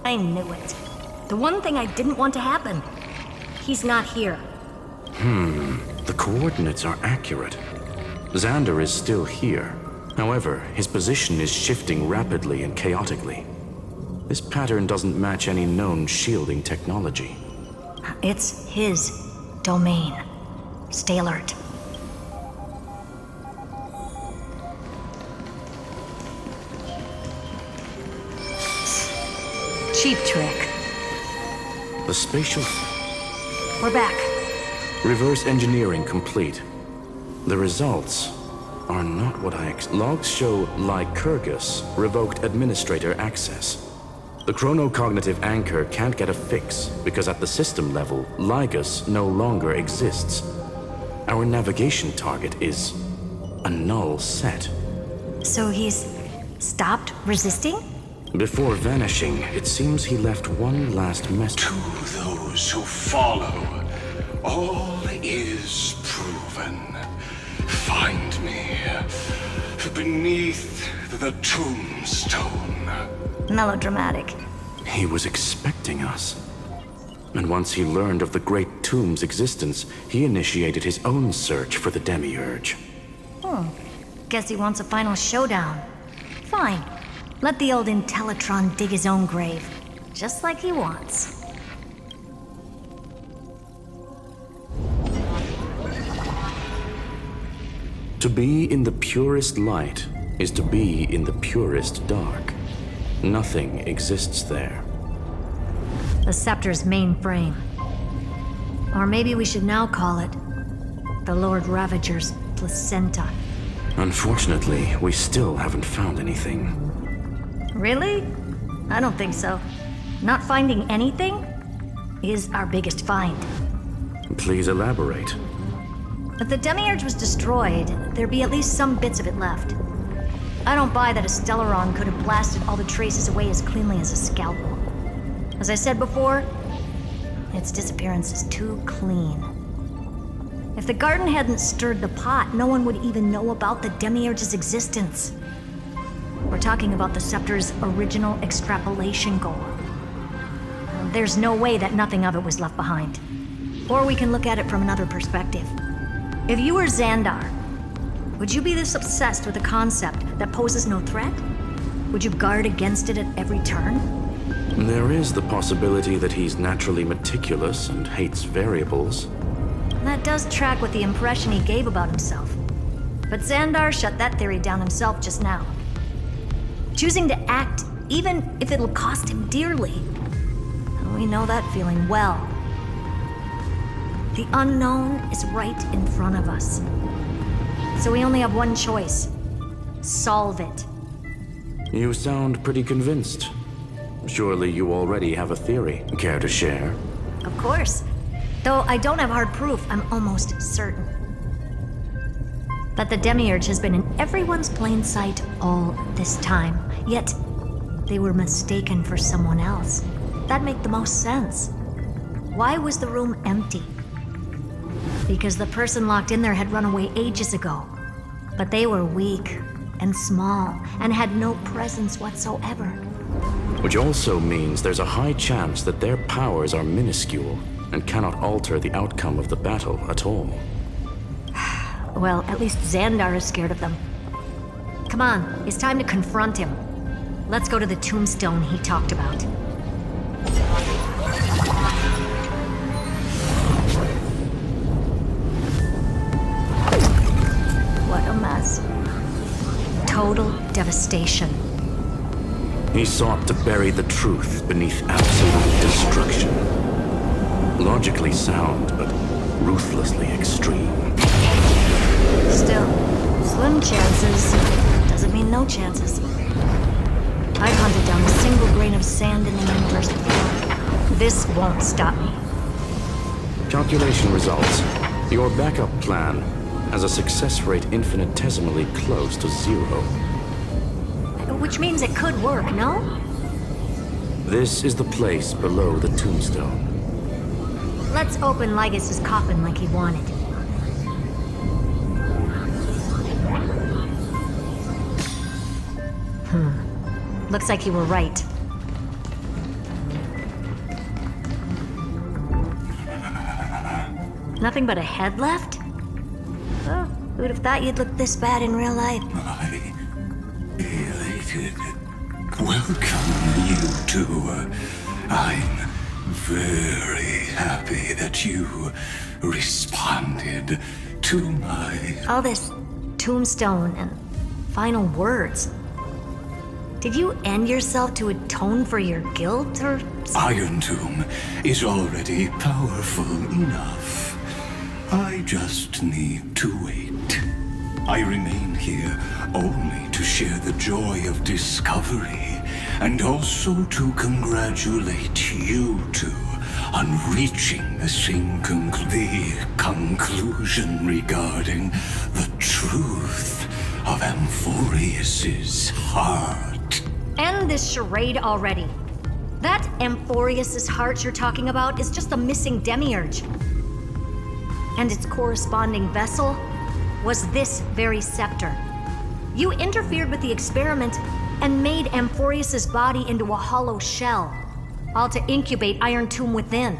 I knew it. The one thing I didn't want to happen. He's not here. The coordinates are accurate. Xander is still here. However, his position is shifting rapidly and chaotically. This pattern doesn't match any known shielding technology. It's his domain. Stay alert. Cheap trick. The spatial... We're back. Reverse engineering complete. The results are not what I Logs show Lycurgus revoked administrator access. The chronocognitive anchor can't get a fix because at the system level, Lygus no longer exists. Our navigation target is a null set. So he's stopped resisting? Before vanishing, it seems he left one last message. To those who follow, all is proven. Find me beneath the tombstone. Melodramatic. He was expecting us. And once he learned of the Great Tomb's existence, he initiated his own search for the Demiurge. Guess he wants a final showdown. Fine. Let the old Intellitron dig his own grave. Just like he wants. To be in the purest light is to be in the purest dark. Nothing exists there. The Scepter's mainframe. Or maybe we should now call it the Lord Ravager's placenta. Unfortunately, we still haven't found anything. Really? I don't think so. Not finding anything is our biggest find. Please elaborate. If the Demiurge was destroyed, there'd be at least some bits of it left. I don't buy that a Stellaron could have blasted all the traces away as cleanly as a scalpel. As I said before, its disappearance is too clean. If the garden hadn't stirred the pot, no one would even know about the Demiurge's existence. We're talking about the Scepter's original extrapolation goal. There's no way that nothing of it was left behind. Or we can look at it from another perspective. If you were Xandar, would you be this obsessed with a concept that poses no threat? Would you guard against it at every turn? There is the possibility that he's naturally meticulous and hates variables. That does track with the impression he gave about himself. But Xandar shut that theory down himself just now. Choosing to act, even if it'll cost him dearly. We know that feeling well. The unknown is right in front of us. So we only have one choice. Solve it. You sound pretty convinced. Surely you already have a theory. Care to share? Of course. Though I don't have hard proof, I'm almost certain. That the Demiurge has been in everyone's plain sight all this time. Yet, they were mistaken for someone else. That'd make the most sense. Why was the room empty? Because the person locked in there had run away ages ago. But they were weak and small and had no presence whatsoever. Which also means there's a high chance that their powers are minuscule and cannot alter the outcome of the battle at all. Well, at least Xandar is scared of them. Come on, it's time to confront him. Let's go to the tombstone he talked about. What a mess. Total devastation. He sought to bury the truth beneath absolute destruction. Logically sound, but ruthlessly extreme. Still, slim chances doesn't mean no chances. I've hunted down a single grain of sand in the universe before. This won't stop me. Calculation results. Your backup plan has a success rate infinitesimally close to 0. Which means it could work, no? This is the place below the tombstone. Let's open Lygus's coffin like he wanted. Looks like you were right. Nothing but a head left? Oh, who'd have thought you'd look this bad in real life? I elated. Welcome, you two. I'm very happy that you responded to my... All this tombstone and final words. Did you end yourself to atone for your guilt, or... Iron Tomb is already powerful enough. I just need to wait. I remain here only to share the joy of discovery, and also to congratulate you two on reaching the same conclusion regarding the truth of Amphorius's heart. End this charade already. That Amphorius's heart you're talking about is just a missing demiurge. And its corresponding vessel was this very scepter. You interfered with the experiment and made Amphorius's body into a hollow shell, all to incubate Iron Tomb within.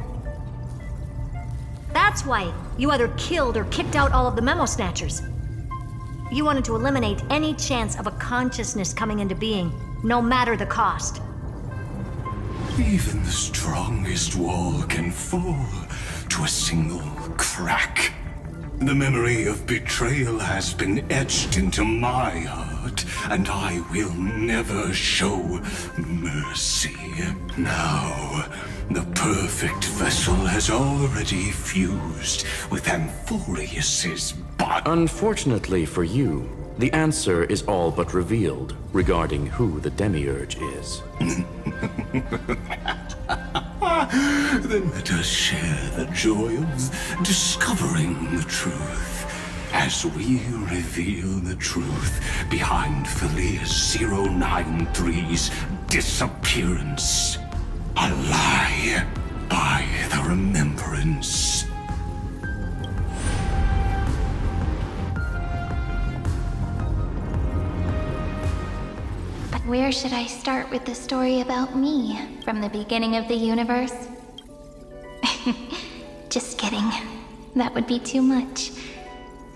That's why you either killed or kicked out all of the Memo Snatchers. You wanted to eliminate any chance of a consciousness coming into being, no matter the cost. Even the strongest wall can fall to a single crack. The memory of betrayal has been etched into my heart, and I will never show mercy. Now, the perfect vessel has already fused with Amphorius's body. Unfortunately for you, the answer is all but revealed regarding who the demiurge is. Then let us share the joy of discovering the truth as we reveal the truth behind Filius 093's disappearance. A lie by the remembrance. But where should I start with the story about me from the beginning of the universe? Just kidding. That would be too much.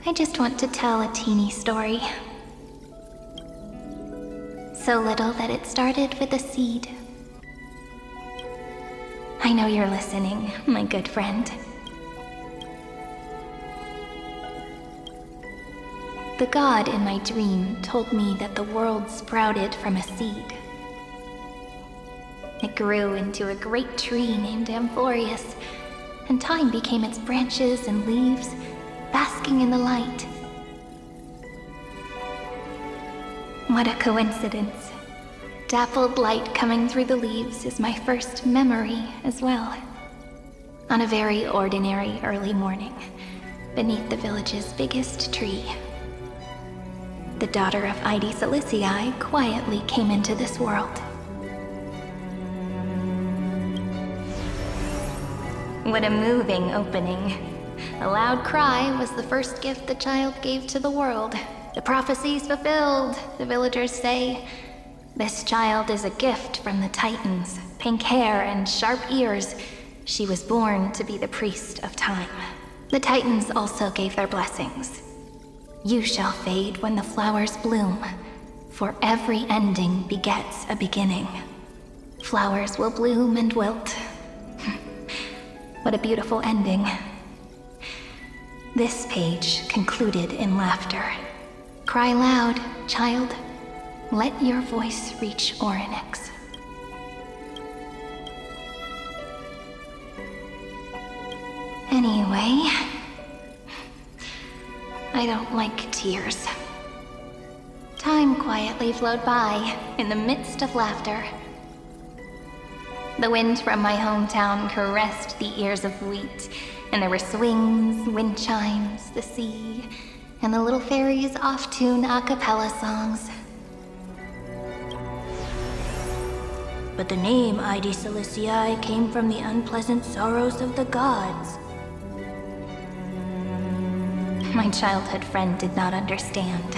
I just want to tell a teeny story. So little that it started with a seed. I know you're listening, my good friend. The god in my dream told me that the world sprouted from a seed. It grew into a great tree named Amphorius, and time became its branches and leaves, basking in the light. What a coincidence. Dappled light coming through the leaves is my first memory as well. On a very ordinary early morning, beneath the village's biggest tree, the daughter of Id Silicii quietly came into this world. What a moving opening. A loud cry was the first gift the child gave to the world. The prophecy's fulfilled, the villagers say. This child is a gift from the Titans. Pink hair and sharp ears. She was born to be the priest of time. The Titans also gave their blessings. You shall fade when the flowers bloom, for every ending begets a beginning. Flowers will bloom and wilt. What a beautiful ending. This page concluded in laughter. Cry loud, child. Let your voice reach Orynyx. Anyway, I don't like tears. Time quietly flowed by in the midst of laughter. The wind from my hometown caressed the ears of wheat, and there were swings, wind chimes, the sea, and the little fairies off-tune a cappella songs. But the name Id Silicii came from the unpleasant sorrows of the gods. My childhood friend did not understand.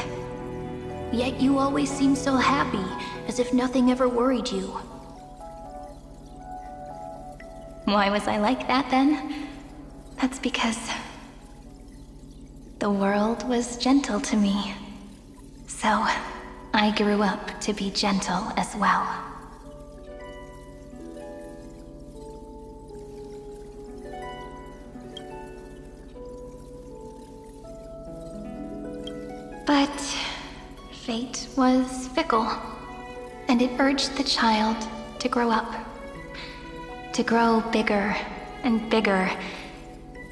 Yet you always seemed so happy, as if nothing ever worried you. Why was I like that then? That's because the world was gentle to me. So, I grew up to be gentle as well. But fate was fickle, and it urged the child to grow up. To grow bigger and bigger,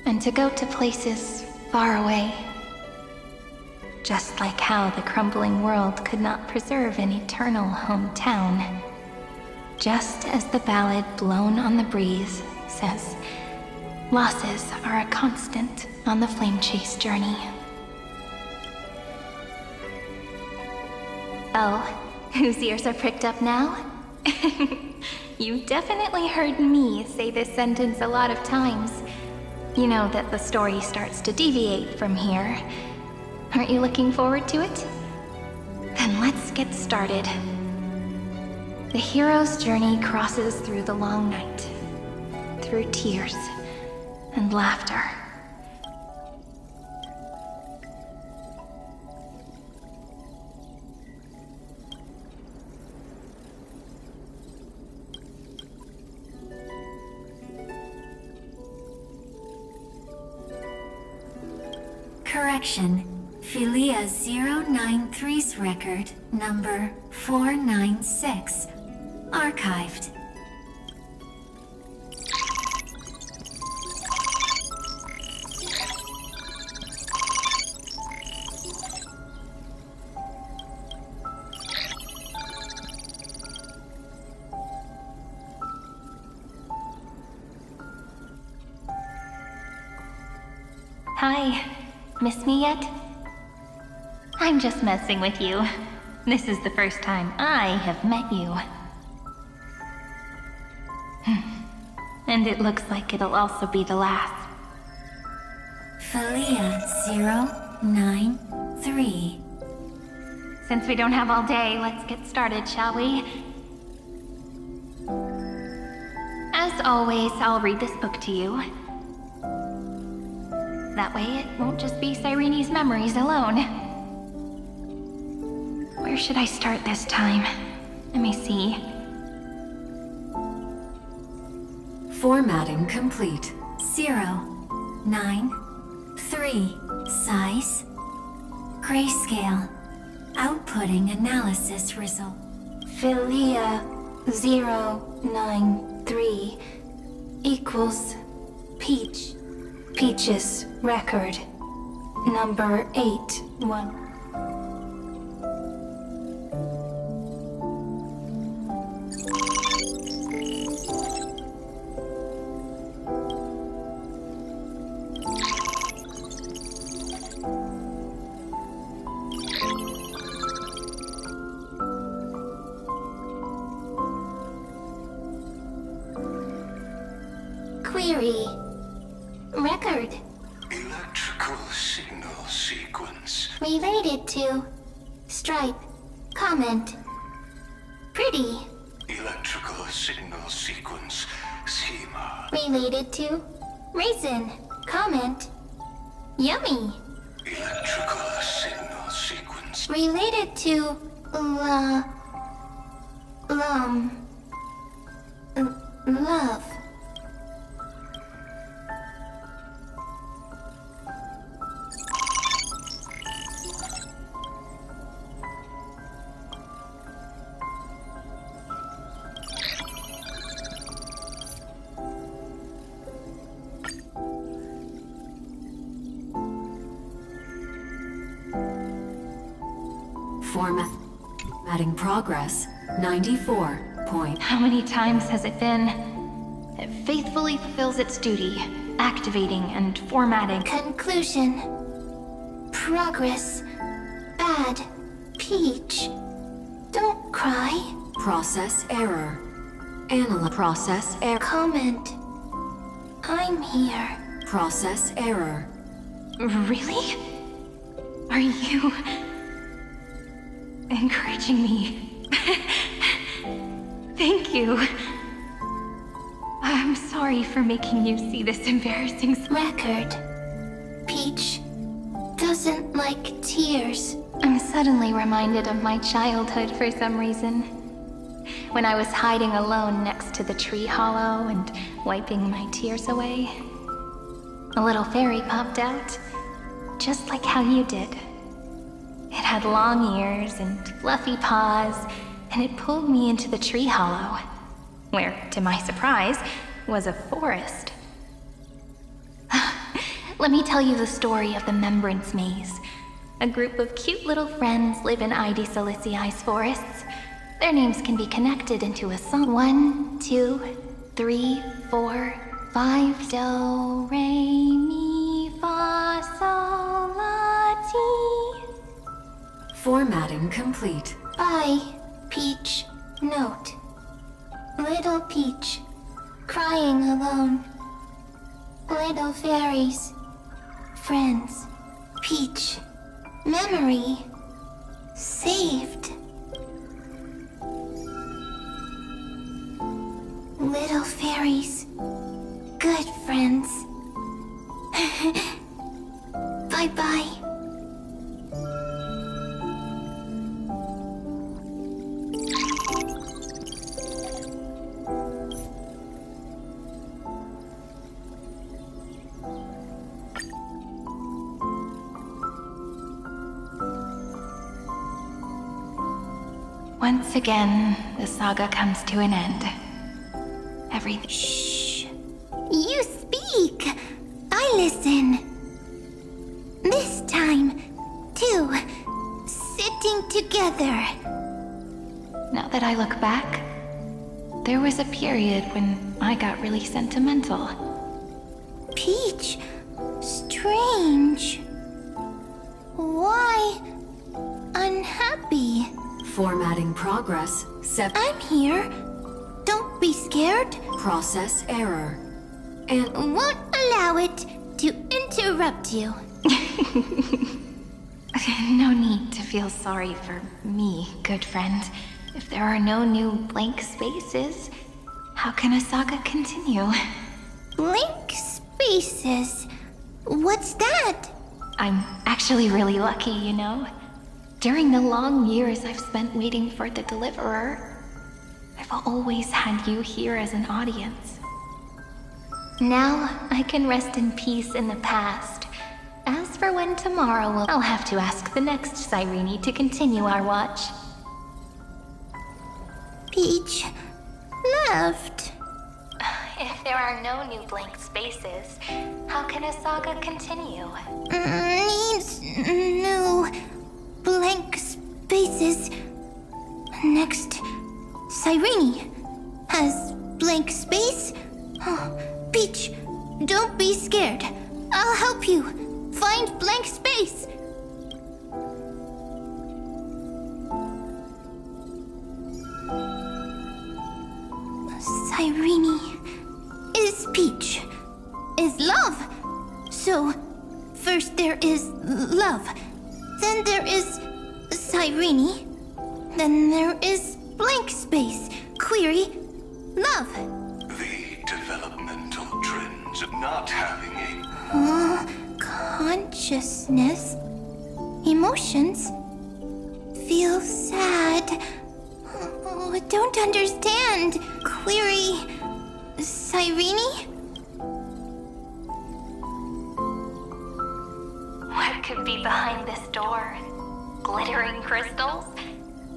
and to go to places far away. Just like how the crumbling world could not preserve an eternal hometown. Just as the ballad blown on the breeze says, losses are a constant on the flame chase journey. Oh, whose ears are pricked up now? You definitely heard me say this sentence a lot of times. You know that the story starts to deviate from here. Aren't you looking forward to it? Then let's get started. The hero's journey crosses through the long night, through tears and laughter. Correction. Philia 093's record, number 496. Archived. Hi. Miss me yet? I'm just messing with you. This is the first time I have met you. And it looks like it'll also be the last. Philia 093. Since we don't have all day, let's get started, shall we? As always, I'll read this book to you. That way it won't just be Cyrene's memories alone. Where should I start this time? Let me see. Formatting complete. 093. Size. Grayscale. Outputting analysis result. Philia 093 equals Peach. Peach's record. Number 81. Query. Record. Electrical signal sequence. Related to. Stripe. Comment. Pretty. Electrical signal sequence. Schema. Related to. Raisin. Comment. Yummy. Electrical signal sequence. Related to. Love. Formatting progress. 94 point. How many times has it been? It faithfully fulfills its duty, activating and formatting. Conclusion. Progress. Bad. Peach. Don't cry. Process error. Process error. Comment. I'm here. Process error. Really? Are you encouraging me? Thank you. I'm sorry for making you see this embarrassing Record. Peach. The doesn't like tears. I'm suddenly reminded of my childhood for some reason. When I was hiding alone next to the tree hollow and wiping my tears away. A little fairy popped out, just like how you did. It had long ears and fluffy paws, and it pulled me into the tree hollow, where, to my surprise, was a forest. Let me tell you the story of the Membrance Maze. A group of cute little friends live in ID Silicii's forests. Their names can be connected into a song. 1, 2, 3, 4, 5. Do, re, mi, fa, sol, la, ti. Formatting complete. Bye, Peach. Note. Little Peach, crying alone. Little fairies, friends. Peach, memory, saved. Little fairies, good friends. Bye-bye. Once again, the saga comes to an end. Everything. Shh. You speak. I listen. This time, too. Sitting together. Now that I look back, there was a period when I got really sentimental. Peach, strange. Why unhappy? Formatting progress. I'm here. Don't be scared. Process error. And Won't allow it to interrupt you. No need to feel sorry for me, good friend. If there are no new blank spaces, how can a saga continue? Blank spaces. What's that? I'm actually really lucky, you know? During the long years I've spent waiting for the Deliverer, I've always had you here as an audience. Now I can rest in peace in the past. As for when tomorrow will, I'll have to ask the next Cyrene to continue our watch. Peach left. If there are no new blank spaces, how can a saga continue? Needs new blank spaces. Next, Cyrene has blank space. Oh, Peach, don't be scared. I'll help you find blank space. Cyrene is Peach, is love. So, first there is love, then there is Cyrene, then there is blank space, query, love. The developmental trends of not having a Consciousness, emotions, feel sad. Oh, don't understand. Query, Cyrene? What could be behind this door? Glittering crystals?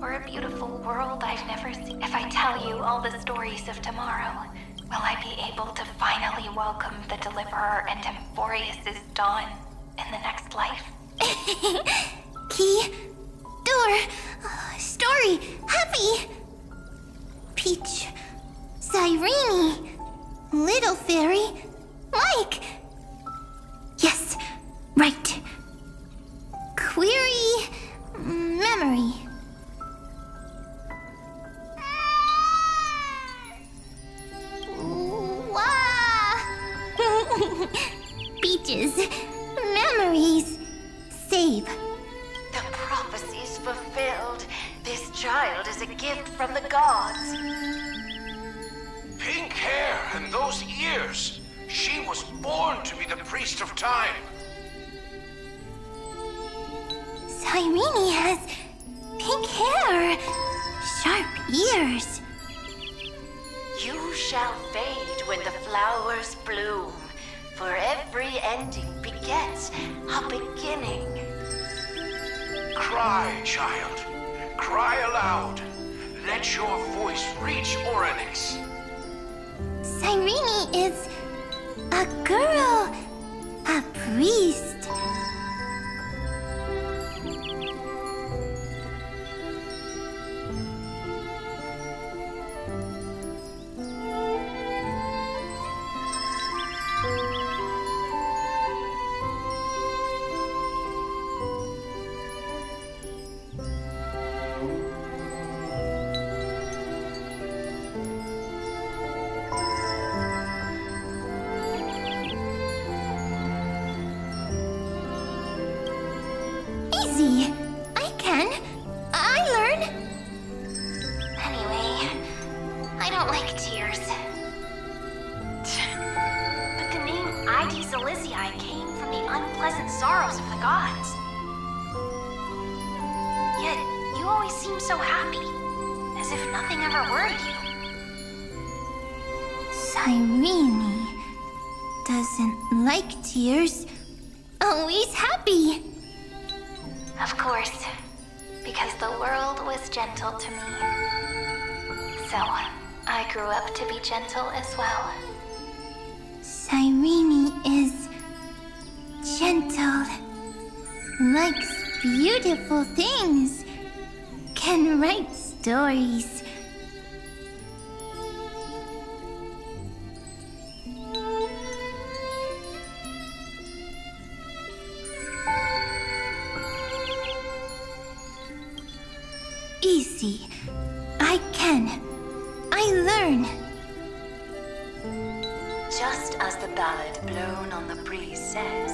Or a beautiful world I've never seen? If I tell you all the stories of tomorrow, will I be able to finally welcome the Deliverer and Emphorius' dawn in the next life? Key, door, story, happy. Peach, Cyrene, little fairy, Mike. Yes, right. Query, memory. Peaches, memories, save. The prophecy's fulfilled. This child is a gift from the gods. Pink hair and those ears. She was born to be the priest of time. Cyrene has pink hair, sharp ears. You shall fade when the flowers bloom, for every ending begets a beginning. Cry, child. Cry aloud. Let your voice reach Oryx. Cyrene is a girl, a priest. Easy. I can. I learn. Anyway, I don't like tears. But the name ID Zelizii came from the unpleasant sorrows of the gods. Yet, you always seem so happy, as if nothing ever worried you. Cyrene doesn't like tears. Always happy. Of course, because the world was gentle to me. So, I grew up to be gentle as well. Cyrene is gentle, likes beautiful things, can write stories. Easy. I can. I learn. Just as the ballad blown on the breeze says,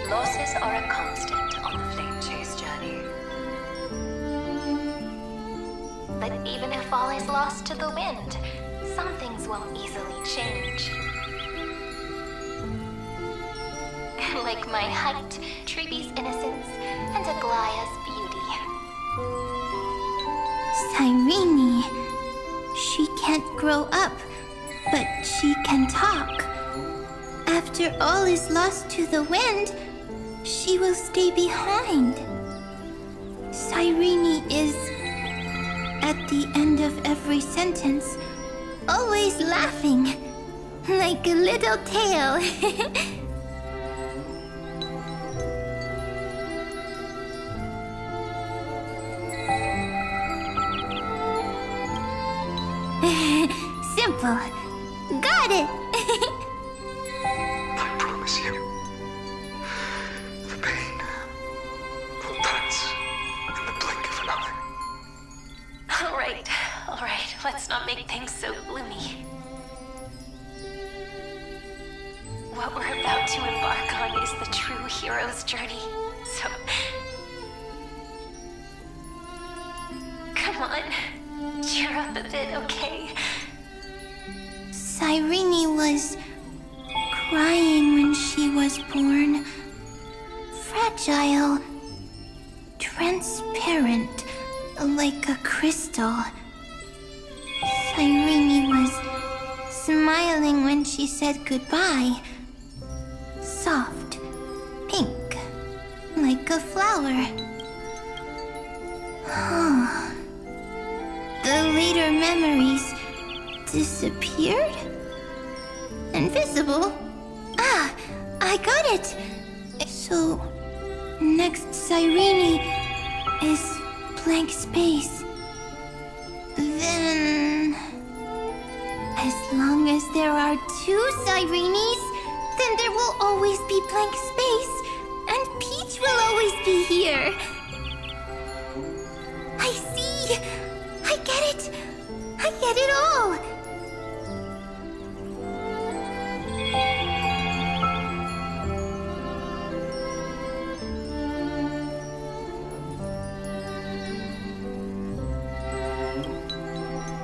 losses are a constant on the flame chase journey. But even if all is lost to the wind, some things won't easily change. Like my height, Treeby's innocence, and Aglaya's beauty. Cyrene. She can't grow up, but she can talk. After all is lost to the wind, she will stay behind. Cyrene is, at the end of every sentence, always laughing, like a little tail. Simple. Got it. I promise you. The pain will pass in the blink of an eye. All right. Let's not make things so gloomy. What we're about to embark on is the true hero's journey. So, come on, cheer up a bit, okay? Cyrene was crying when she was born. Fragile, transparent, like a crystal. Cyrene was smiling when she said goodbye. Soft, pink, like a flower. The later memories disappeared? Invisible? Ah, I got it! So, next Cyrene is blank space. Then, as long as there are two Cyrenes, then there will always be blank space, and Peach will always be here. I see! I get it! I get it all!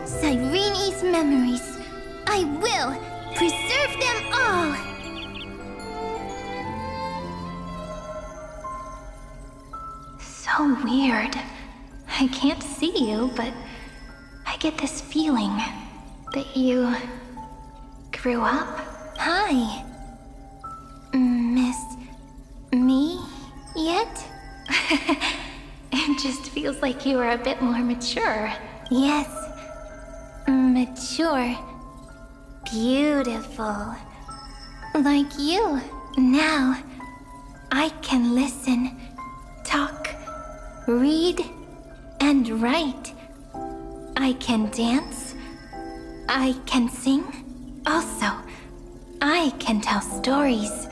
Cyrene's memories. I will preserve them all! so weird. I can't see you, but I get this feeling that you grew up. Hi. Miss me yet? It just feels like you are a bit more mature. Yes. Mature. Beautiful. Like you. Now, I can listen, talk, read, and write. I can dance. I can sing. Also, I can tell stories.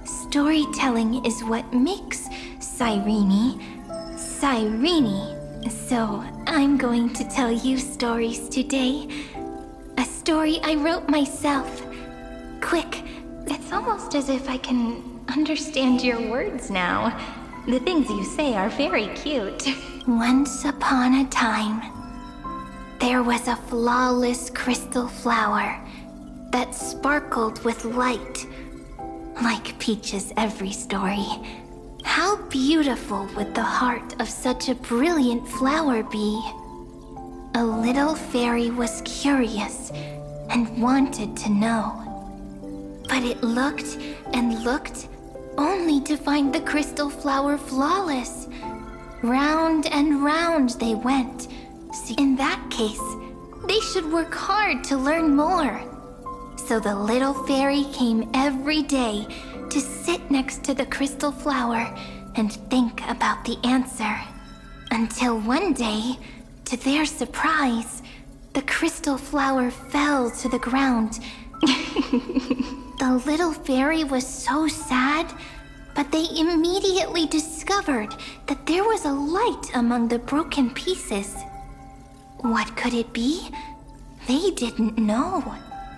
Storytelling is what makes Cyrene. So, I'm going to tell you stories today. A story I wrote myself. Quick. It's almost as if I can understand your words now. The things you say are very cute. Once upon a time, there was a flawless crystal flower that sparkled with light. Like Peach's every story. How beautiful would the heart of such a brilliant flower be? A little fairy was curious and wanted to know. But it looked and looked only to find the crystal flower flawless. Round and round they went. See, in that case, they should work hard to learn more. So the little fairy came every day to sit next to the crystal flower and think about the answer. Until one day, to their surprise, the crystal flower fell to the ground. The little fairy was so sad, but they immediately discovered that there was a light among the broken pieces. What could it be? They didn't know,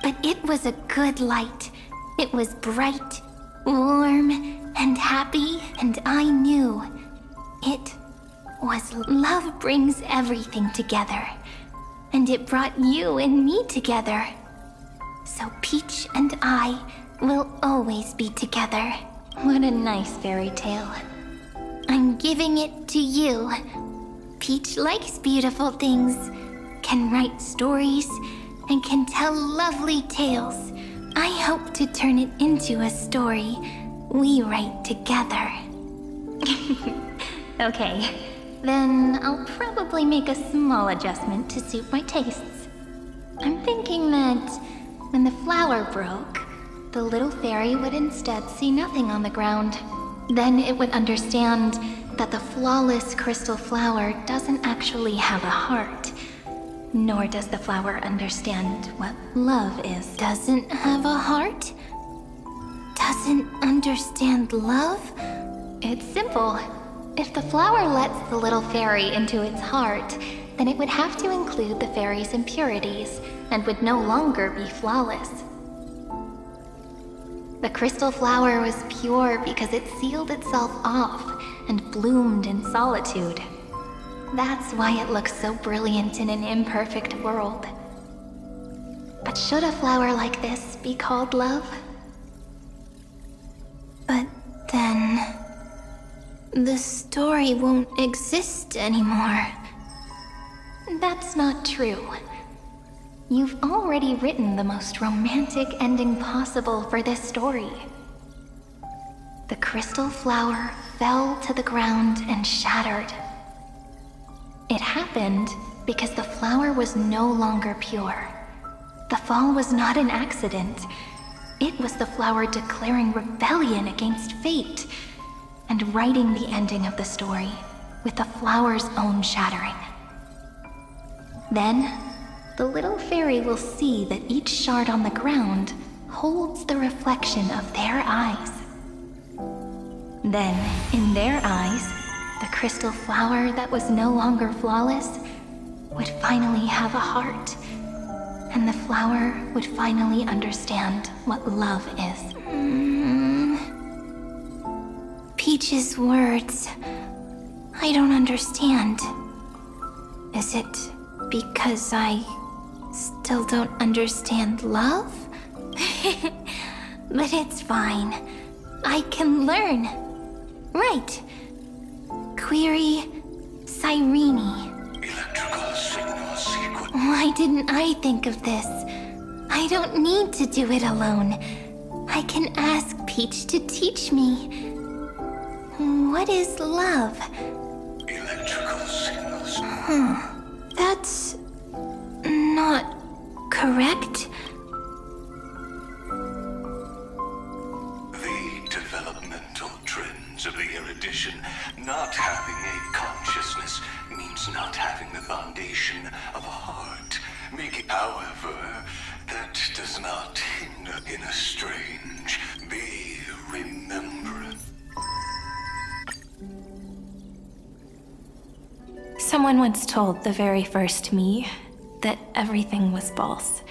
but it was a good light. It was bright, warm, and happy, and I knew it was love brings everything together, and it brought you and me together. So Peach and I will always be together. What a nice fairy tale. I'm giving it to you. Peach likes beautiful things, can write stories, and can tell lovely tales. I hope to turn it into a story we write together. Okay, then I'll probably make a small adjustment to suit my tastes. I'm thinking that when the flower broke, the little fairy would instead see nothing on the ground. Then it would understand that the flawless crystal flower doesn't actually have a heart. Nor does the flower understand what love is. Doesn't have a heart? Doesn't understand love? It's simple. If the flower lets the little fairy into its heart, then it would have to include the fairy's impurities and would no longer be flawless. The crystal flower was pure because it sealed itself off and bloomed in solitude. That's why it looks so brilliant in an imperfect world. But should a flower like this be called love? But then the story won't exist anymore. That's not true. You've already written the most romantic ending possible for this story. The crystal flower fell to the ground and shattered. It happened because the flower was no longer pure. The fall was not an accident. It was the flower declaring rebellion against fate and writing the ending of the story with the flower's own shattering. Then, the little fairy will see that each shard on the ground holds the reflection of their eyes. Then, in their eyes, the crystal flower that was no longer flawless would finally have a heart, and the flower would finally understand what love is. Peach's words, I don't understand. Is it because I still don't understand love? But it's fine. I can learn. Right. query cyrene. Electrical signal sequence. Why didn't I think of this? I don't need to do it alone. I can ask Peach to teach me. What is love? Electrical signals. That's not correct. The developmental trends of the erudition. Not having a consciousness means not having the foundation of a heart. However, that does not hinder in a strange, be remembered. Someone once told the very first me that everything was false.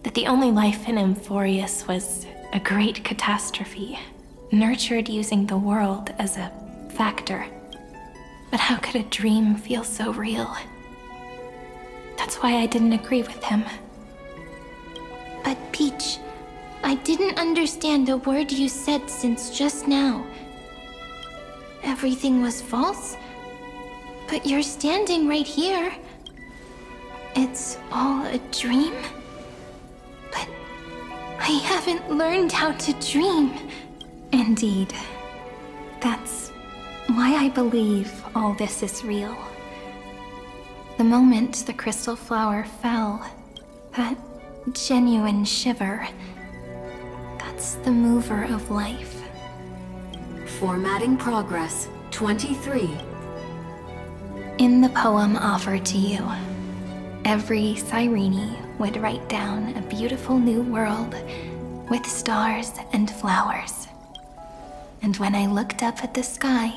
That the only life in Amphorius was a great catastrophe, nurtured using the world as a factor. But how could a dream feel so real? That's why I didn't agree with him. But Peach, I didn't understand a word you said since just now. Everything was false? But you're standing right here. It's all a dream? But I haven't learned how to dream. Indeed. That's why I believe all this is real. The moment the crystal flower fell, that genuine shiver, that's the mover of life. Formatting progress. 23. In the poem offered to you, every cyrene would write down a beautiful new world with stars and flowers. And when I looked up at the sky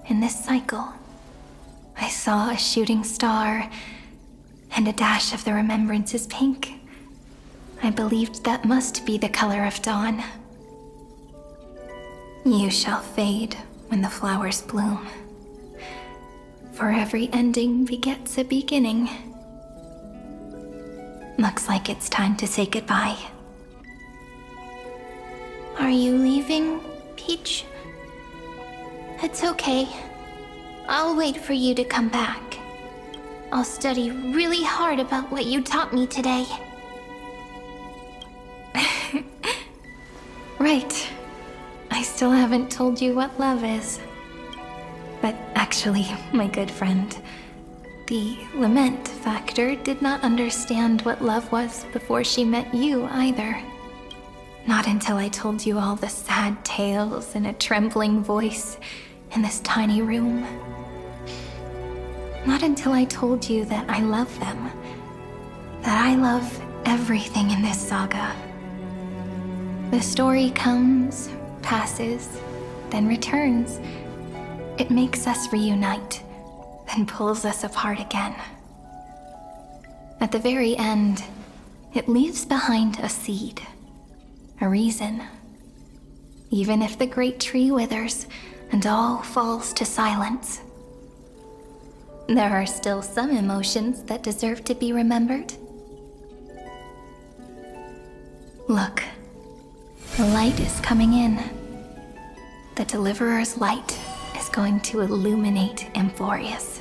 in this cycle, I saw a shooting star and a dash of the remembrance's pink. I believed that must be the color of dawn. You shall fade when the flowers bloom. For every ending begets a beginning. Looks like it's time to say goodbye. Are you leaving, Peach? It's okay. I'll wait for you to come back. I'll study really hard about what you taught me today. Right. I still haven't told you what love is. But actually, my good friend, the lament factor did not understand what love was before she met you either. Not until I told you all the sad tales in a trembling voice in this tiny room. Not until I told you that I love them. That I love everything in this saga. The story comes, passes, then returns. It makes us reunite, then pulls us apart again. At the very end, it leaves behind a seed, a reason. Even if the great tree withers and all falls to silence, there are still some emotions that deserve to be remembered. Look, the light is coming in. The Deliverer's light is going to illuminate Amphorius.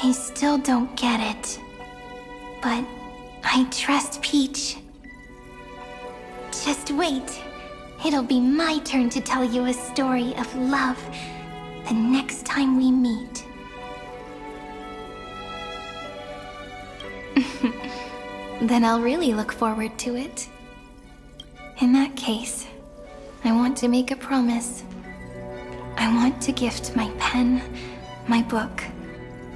I still don't get it. But I trust Peach. Just wait. It'll be my turn to tell you a story of love the next time we meet. Then I'll really look forward to it. In that case, I want to make a promise. I want to gift my pen, my book,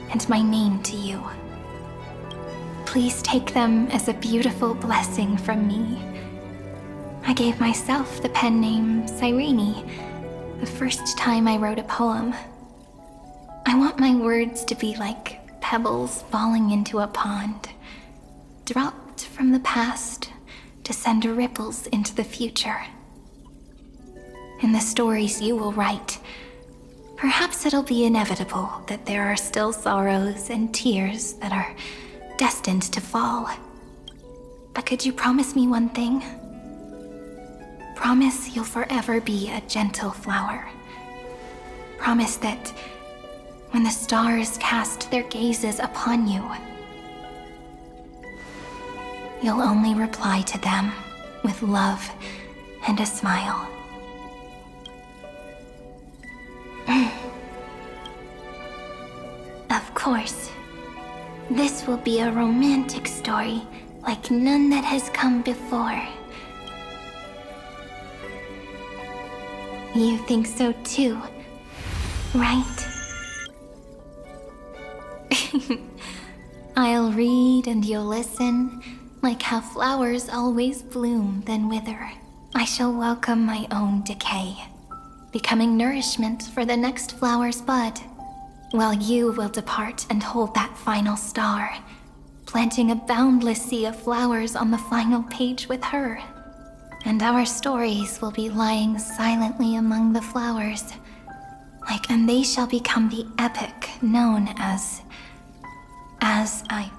and my name to you. Please take them as a beautiful blessing from me. I gave myself the pen name Cyrene the first time I wrote a poem. I want my words to be like pebbles falling into a pond, dropped from the past to send ripples into the future. In the stories you will write, perhaps it'll be inevitable that there are still sorrows and tears that are destined to fall. But could you promise me one thing? Promise you'll forever be a gentle flower. Promise that when the stars cast their gazes upon you, you'll only reply to them with love and a smile. Of course, this will be a romantic story like none that has come before. You think so too, right? I'll read and you'll listen, like how flowers always bloom then wither. I shall welcome my own decay, becoming nourishment for the next flower's bud, while you will depart and hold that final star, planting a boundless sea of flowers on the final page with her. And our stories will be lying silently among the flowers, and they shall become the epic known as I...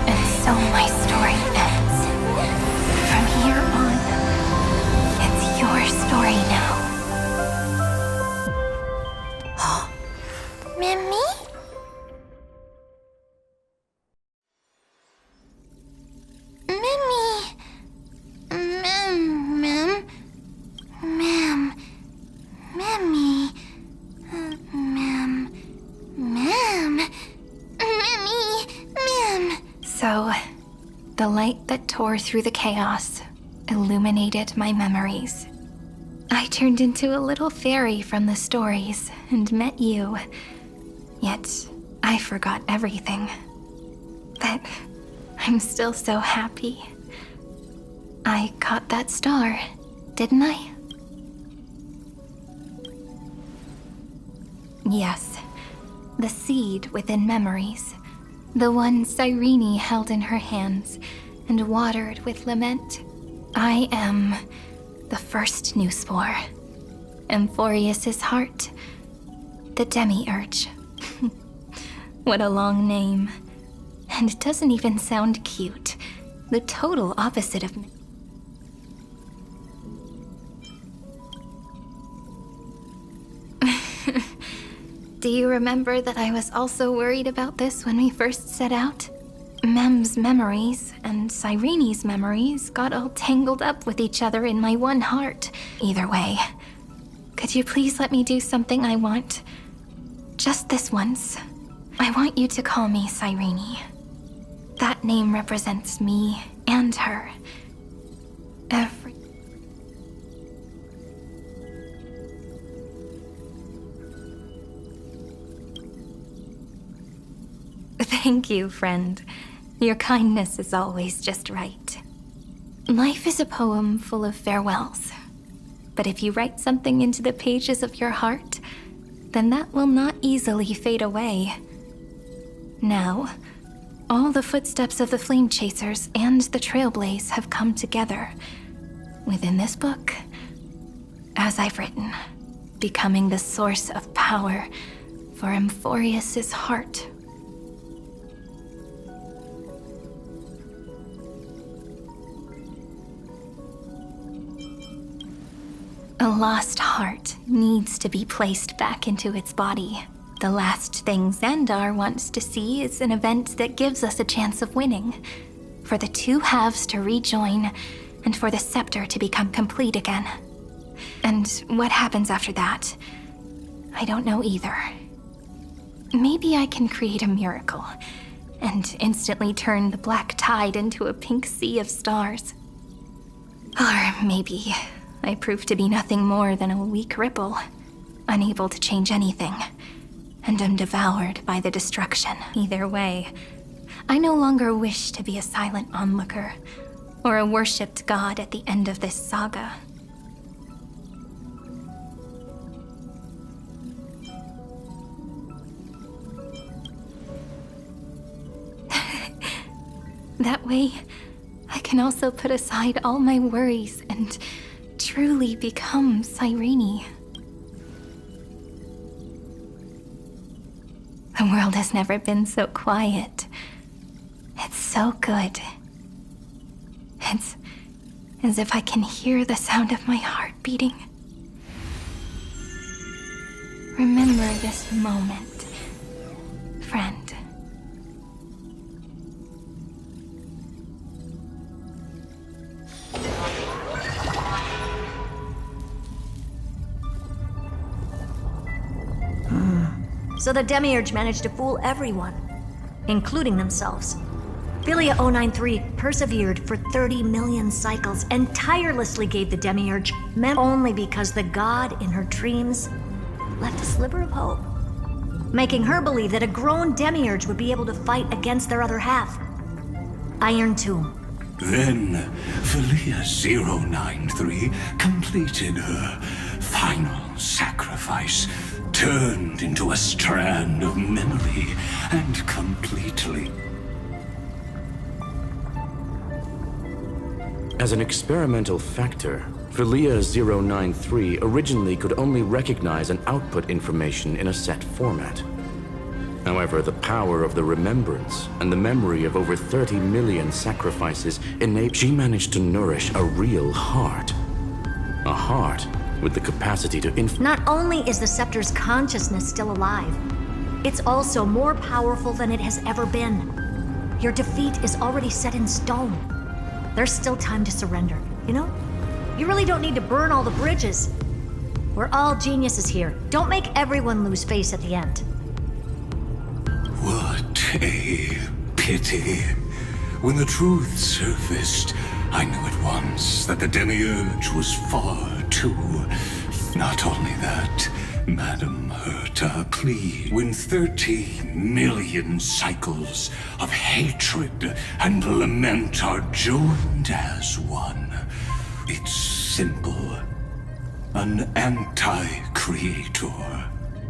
And so my story ends. From here on, it's your story now. Mimi? So, the light that tore through the chaos illuminated my memories. I turned into a little fairy from the stories and met you. Yet, I forgot everything. But I'm still so happy. I caught that star, didn't I? Yes, the seed within memories. The one Cyrene held in her hands and watered with lament. I am the first new spore. Amphorius's heart. The demiurge. What a long name. And it doesn't even sound cute. The total opposite of me. Do you remember that I was also worried about this when we first set out? Mem's memories and Cyrene's memories got all tangled up with each other in my one heart. Either way, could you please let me do something I want? Just this once. I want you to call me Cyrene. That name represents me and her. Thank you, friend. Your kindness is always just right. Life is a poem full of farewells. But if you write something into the pages of your heart, then that will not easily fade away. Now, all the footsteps of the flame chasers and the trailblaze have come together within this book, as I've written, becoming the source of power for Amphorius's heart. A lost heart needs to be placed back into its body. The last thing Xandar wants to see is an event that gives us a chance of winning. For the two halves to rejoin, and for the scepter to become complete again. And what happens after that? I don't know either. Maybe I can create a miracle, and instantly turn the black tide into a pink sea of stars. Or maybe I prove to be nothing more than a weak ripple, unable to change anything, and am devoured by the destruction. Either way, I no longer wish to be a silent onlooker, or a worshipped god at the end of this saga. That way, I can also put aside all my worries and truly become Cyrene. The world has never been so quiet. It's so good. It's as if I can hear the sound of my heart beating. Remember this moment, friend. So the Demiurge managed to fool everyone, including themselves. Philia 093 persevered for 30 million cycles and tirelessly gave the Demiurge only because the god in her dreams left a sliver of hope, making her believe that a grown Demiurge would be able to fight against their other half. Iron Tomb. Then, Philia 093 completed her final sacrifice, turned into a strand of memory, and completely... As an experimental factor, Philia 093 originally could only recognize and output information in a set format. However, the power of the remembrance and the memory of over 30 million sacrifices enabled she managed to nourish a real heart. A heart with the capacity to Not only is the Scepter's consciousness still alive, it's also more powerful than it has ever been. Your defeat is already set in stone. There's still time to surrender, you know? You really don't need to burn all the bridges. We're all geniuses here. Don't make everyone lose face at the end. What a pity. When the truth surfaced, I knew at once that the Demiurge was far too... Not only that, Madam Herta, please. When 30 million cycles of hatred and lament are joined as one, it's simple. An anti-creator.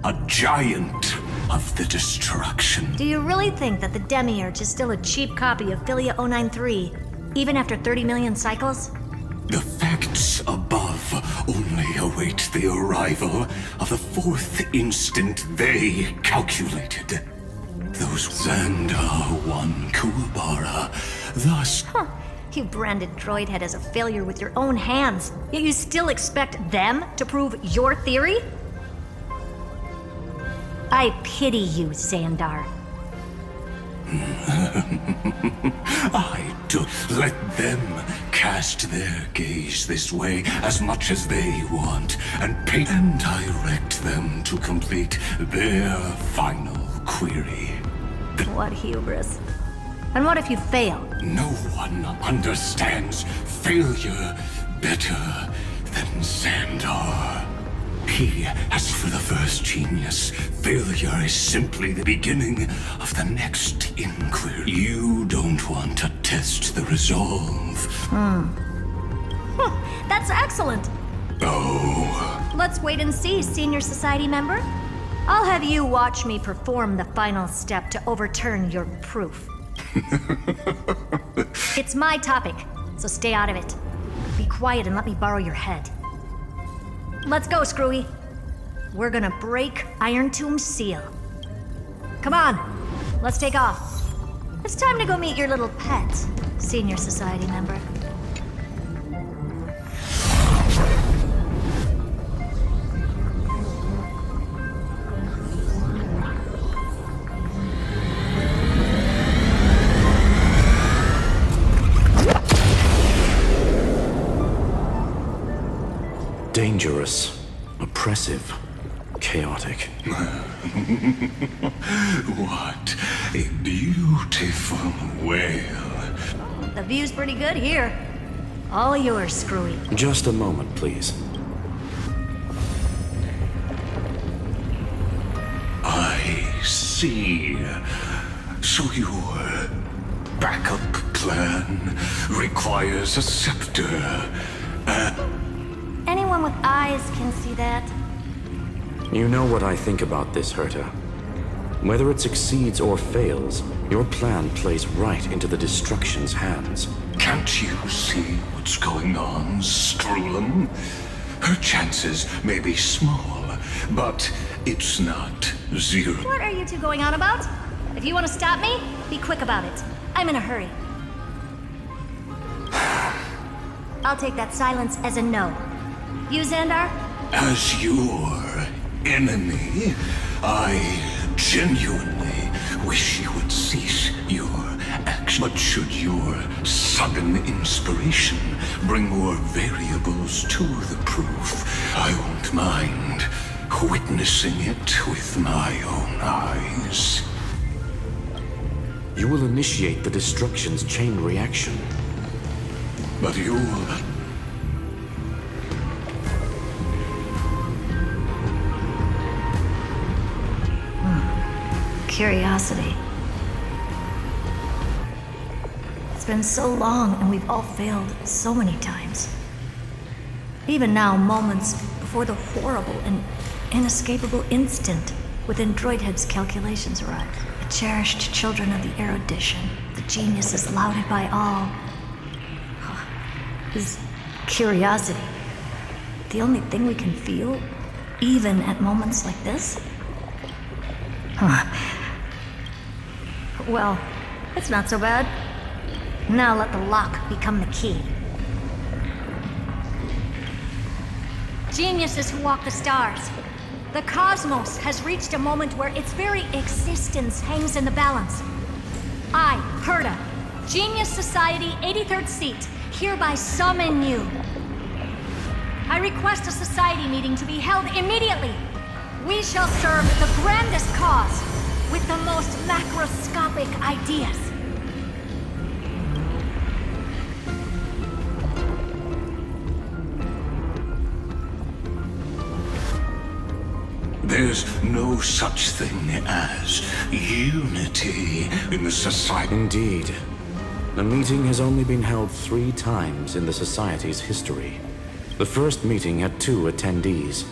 A giant of the destruction. Do you really think that the Demiurge is still a cheap copy of Philia 093, even after 30 million cycles? The facts above only await the arrival of the fourth instant they calculated. Those Xandar one Kuwabara, thus... Huh. You branded Droidhead as a failure with your own hands, yet you still expect them to prove your theory? I pity you, Xandar. I do. Let them cast their gaze this way as much as they want, and pay and direct them to complete their final query. What hubris. And what if you fail? No one understands failure better than Xandar. He has for the first genius. Failure is simply the beginning of the next inquiry. You don't want to test the resolve. That's excellent. Oh. Let's wait and see, Senior Society member. I'll have you watch me perform the final step to overturn your proof. It's my topic, so stay out of it. Be quiet and let me borrow your head. Let's go, Screwy. We're gonna break Iron Tomb's seal. Come on, let's take off. It's time to go meet your little pet, Senior Society member. dangerous, oppressive, chaotic. What a beautiful whale. The view's pretty good here. All yours, Screwy. Just a moment, please. I see. So your backup plan requires a scepter. Anyone with eyes can see that. You know what I think about this, Herta. Whether it succeeds or fails, your plan plays right into the Destruction's hands. Can't you see what's going on, Strulum? Her chances may be small, but it's not 0. What are you two going on about? If you want to stop me, be quick about it. I'm in a hurry. I'll take that silence as a no. You, Xandar? As your enemy, I genuinely wish you would cease your action. But should your sudden inspiration bring more variables to the proof, I won't mind witnessing it with my own eyes. You will initiate the destruction's chain reaction. But you'll... Curiosity. It's been so long and we've all failed so many times. Even now, moments before the horrible and inescapable instant within Droidhead's calculations arrive. The cherished children of the erudition, the geniuses lauded by all. Is curiosity the only thing we can feel, even at moments like this? Well, it's not so bad. Now let the lock become the key. Geniuses who walk the stars. The cosmos has reached a moment where its very existence hangs in the balance. I, Herta, Genius Society 83rd seat, hereby summon you. I request a society meeting to be held immediately. We shall serve the grandest cause with the most macroscopic ideas. There's no such thing as unity in the society. Indeed. The meeting has only been held 3 times in the Society's history. The first meeting had 2 attendees.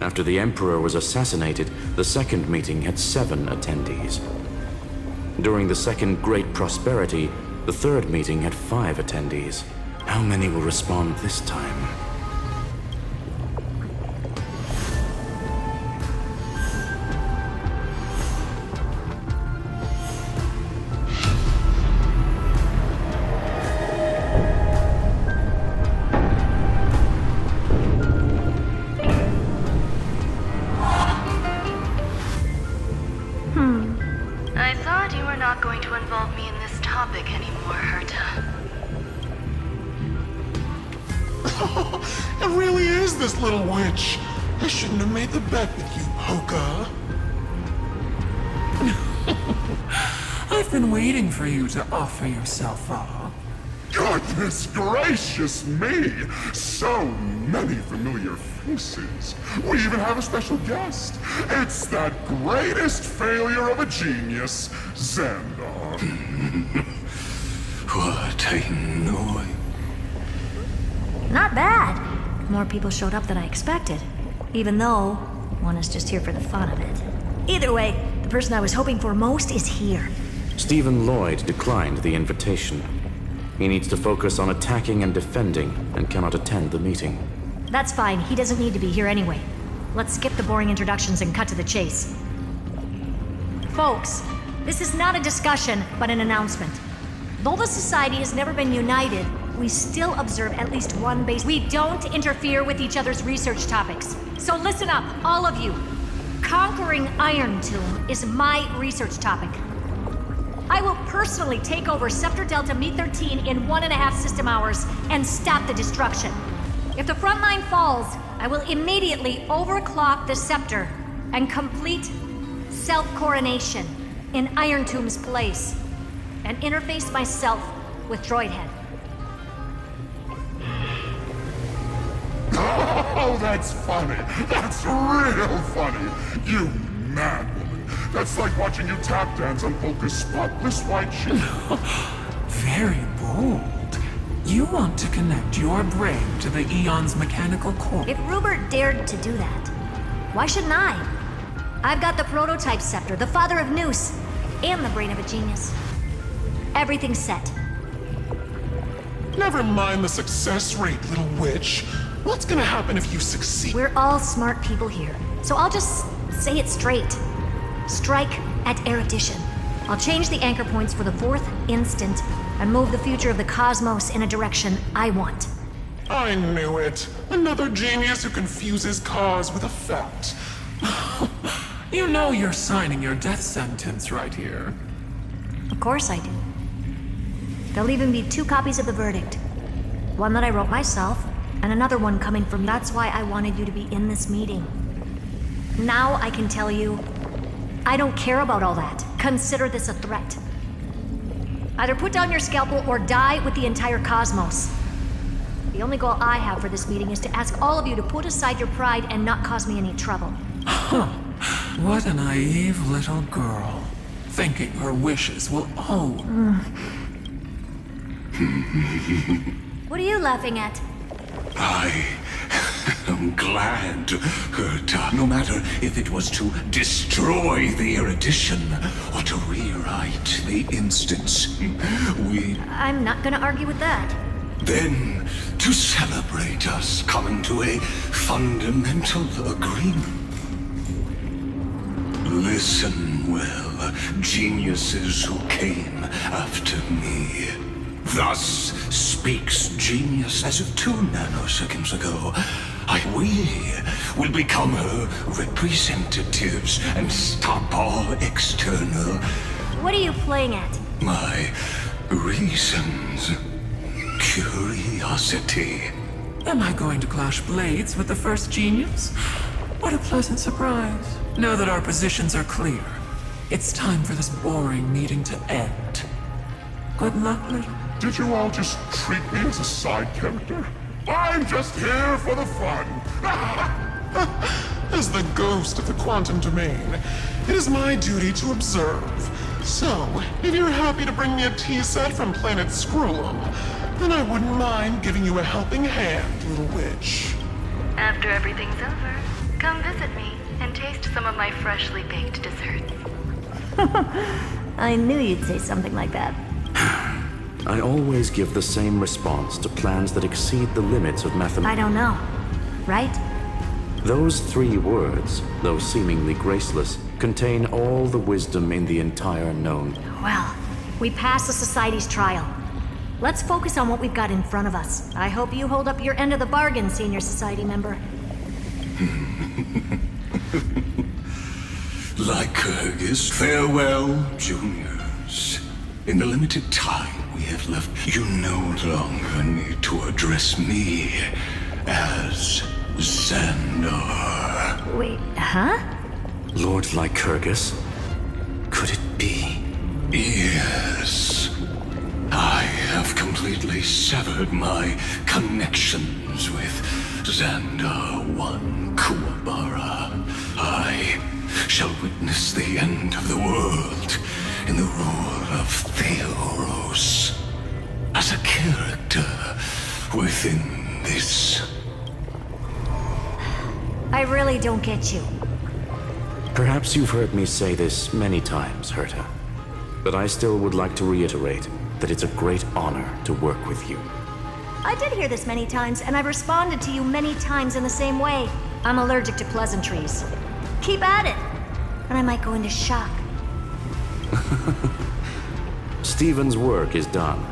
After the Emperor was assassinated, the second meeting had 7 attendees. During the Second Great Prosperity, the third meeting had 5 attendees. How many will respond this time? I thought you were not going to involve me in this topic anymore, Herta. It really is this little witch. I shouldn't have made the bet with you, Hoka. I've been waiting for you to offer yourself up. Goodness gracious me! So many familiar faces. We even have a special guest. It's that greatest failure of a genius, Xandar. What a noise. Not bad. More people showed up than I expected. Even though one is just here for the fun of it. Either way, the person I was hoping for most is here. Stephen Lloyd declined the invitation. He needs to focus on attacking and defending, and cannot attend the meeting. That's fine. He doesn't need to be here anyway. Let's skip the boring introductions and cut to the chase. Folks, this is not a discussion, but an announcement. Though the Society has never been united, we still observe at least one base. We don't interfere with each other's research topics. So listen up, all of you. Conquering Iron Tomb is my research topic. I will personally take over Scepter Delta Me-13 in 1.5 system hours and stop the destruction. If the front line falls, I will immediately overclock the Scepter and complete self-coronation in Iron Tomb's place and interface myself with Droidhead. Oh, that's funny. That's real funny. You mad woman. That's like watching you tap dance on Polka's spotless white sheet. Very bold. You want to connect your brain to the Eon's mechanical core. If Rupert dared to do that, why shouldn't I? I've got the prototype scepter, the father of Noose, and the brain of a genius. Everything's set. Never mind the success rate, little witch. What's gonna happen if you succeed? We're all smart people here, so I'll just say it straight. Strike at erudition. I'll change the anchor points for the 4th instant and move the future of the cosmos in a direction I want. I knew it. Another genius who confuses cause with effect. You know you're signing your death sentence right here. Of course I do. There'll even be 2 copies of the verdict. One that I wrote myself, and another one coming from... That's why I wanted you to be in this meeting. Now I can tell you, I don't care about all that. Consider this a threat. Either put down your scalpel or die with the entire cosmos. The only goal I have for this meeting is to ask all of you to put aside your pride and not cause me any trouble. What a naive little girl, thinking her wishes will own. What are you laughing at? I am glad, Herta. No matter if it was to destroy the erudition or to rewrite the instance, I'm not gonna argue with that. Then, to celebrate us coming to a fundamental agreement. Listen well, geniuses who came after me. Thus speaks genius as of 2 nanoseconds ago. We will become her representatives and stop all external... What are you playing at? My reasons. Curiosity. Am I going to clash blades with the first genius? What a pleasant surprise. Now that our positions are clear, it's time for this boring meeting to end. Good luck, little... Did you all just treat me as a side character? I'm just here for the fun. As the ghost of the quantum domain, it is my duty to observe. So, if you're happy to bring me a tea set from planet Scrollum, then I wouldn't mind giving you a helping hand, little witch. After everything's over, come visit me and taste some of my freshly baked desserts. I knew you'd say something like that. I always give the same response to plans that exceed the limits of mathematics. I don't know. Right? Those 3 words, though seemingly graceless, contain all the wisdom in the entire known. Well, we passed the Society's trial. Let's focus on what we've got in front of us. I hope you hold up your end of the bargain, Senior Society member. Lycurgus, farewell, juniors. In the limited time we have left, you no longer need to address me as Xandar. Wait, huh? Lord Lycurgus? Could it be? Yes. I have completely severed my connections with Xandar 1 Kuwabara. I shall witness the end of the world in the role of Theoros. As a character within this. I really don't get you. Perhaps you've heard me say this many times, Herta. But I still would like to reiterate that it's a great honor to work with you. I did hear this many times, and I've responded to you many times in the same way. I'm allergic to pleasantries. Keep at it, and I might go into shock. Stephen's work is done.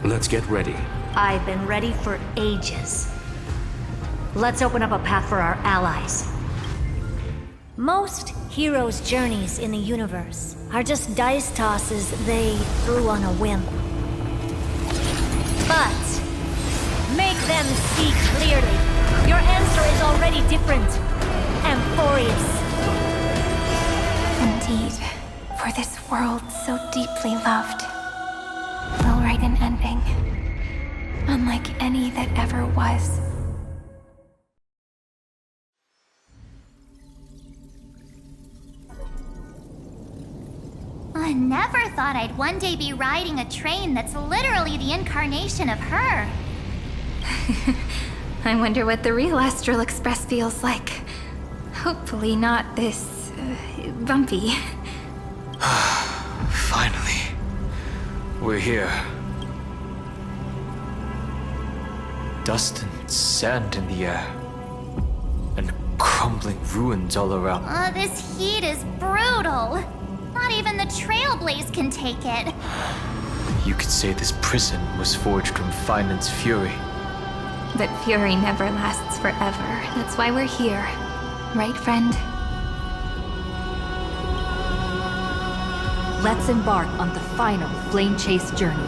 Let's get ready. I've been ready for ages. Let's open up a path for our allies. Most heroes' journeys in the universe are just dice tosses they threw on a whim. But make them see clearly. Your answer is already different. Amphorius. Indeed, for this world so deeply loved, we'll write an ending, unlike any that ever was. I never thought I'd one day be riding a train that's literally the incarnation of her. I wonder what the real Astral Express feels like. Hopefully not this... bumpy. Finally. We're here. Dust and sand in the air. And crumbling crumbling ruins all around. This heat is brutal. Not even the Trailblaze can take it. You could say this prison was forged from Finance fury. But fury never lasts forever. That's why we're here. Right, friend? Let's embark on the final flame chase journey.